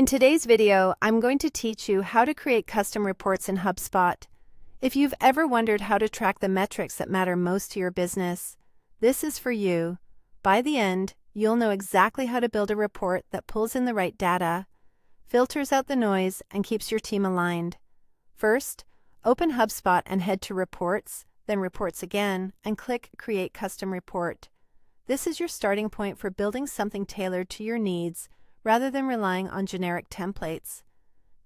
In today's video, I'm going to teach you how to create custom reports in HubSpot. If you've ever wondered how to track the metrics that matter most to your business, this is for you. By the end, you'll know exactly how to build a report that pulls in the right data, filters out the noise, and keeps your team aligned. First, open HubSpot and head to Reports, then Reports again, and click Create Custom Report. This is your starting point for building something tailored to your needs, rather than relying on generic templates.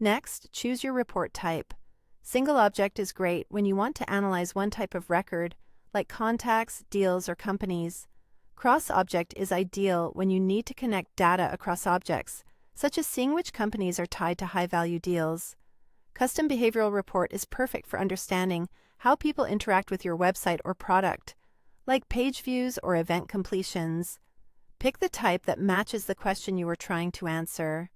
Next, choose your report type. Single object is great when you want to analyze one type of record, like contacts, deals, or companies. Cross-object is ideal when you need to connect data across objects, such as seeing which companies are tied to high-value deals. Custom behavioral report is perfect for understanding how people interact with your website or product, like page views or event completions. Pick the type that matches the question you are trying to answer.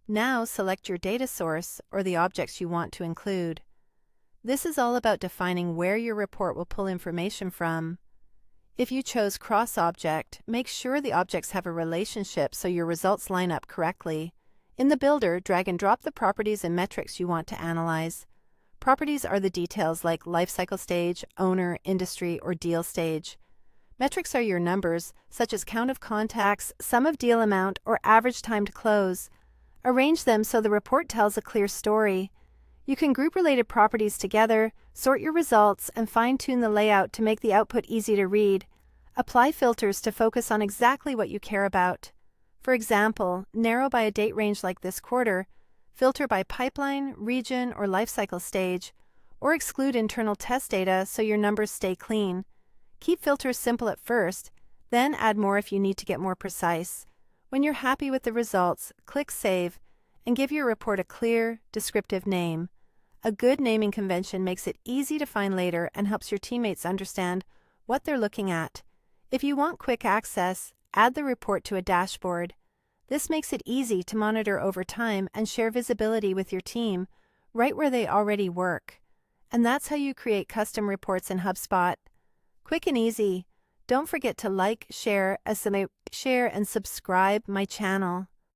Now select your data source or the objects you want to include. This is all about defining where your report will pull information from. If you chose cross-object, make sure the objects have a relationship so your results line up correctly. In the builder, drag and drop the properties and metrics you want to analyze. Properties are the details like lifecycle stage, owner, industry, or deal stage. Metrics are your numbers, such as count of contacts, sum of deal amount, or average time to close. Arrange them so the report tells a clear story. You can group related properties together, sort your results, and fine-tune the layout to make the output easy to read. Apply filters to focus on exactly what you care about. For example, narrow by a date range like this quarter, filter by pipeline, region, or lifecycle stage, or exclude internal test data so your numbers stay clean. Keep filters simple at first, then add more if you need to get more precise. When you're happy with the results, click Save and give your report a clear, descriptive name. A good naming convention makes it easy to find later and helps your teammates understand what they're looking at. If you want quick access, add the report to a dashboard. This makes it easy to monitor over time and share visibility with your team right where they already work. And that's how you create custom reports in HubSpot. Quick and easy. Don't forget to like, share, and subscribe my channel.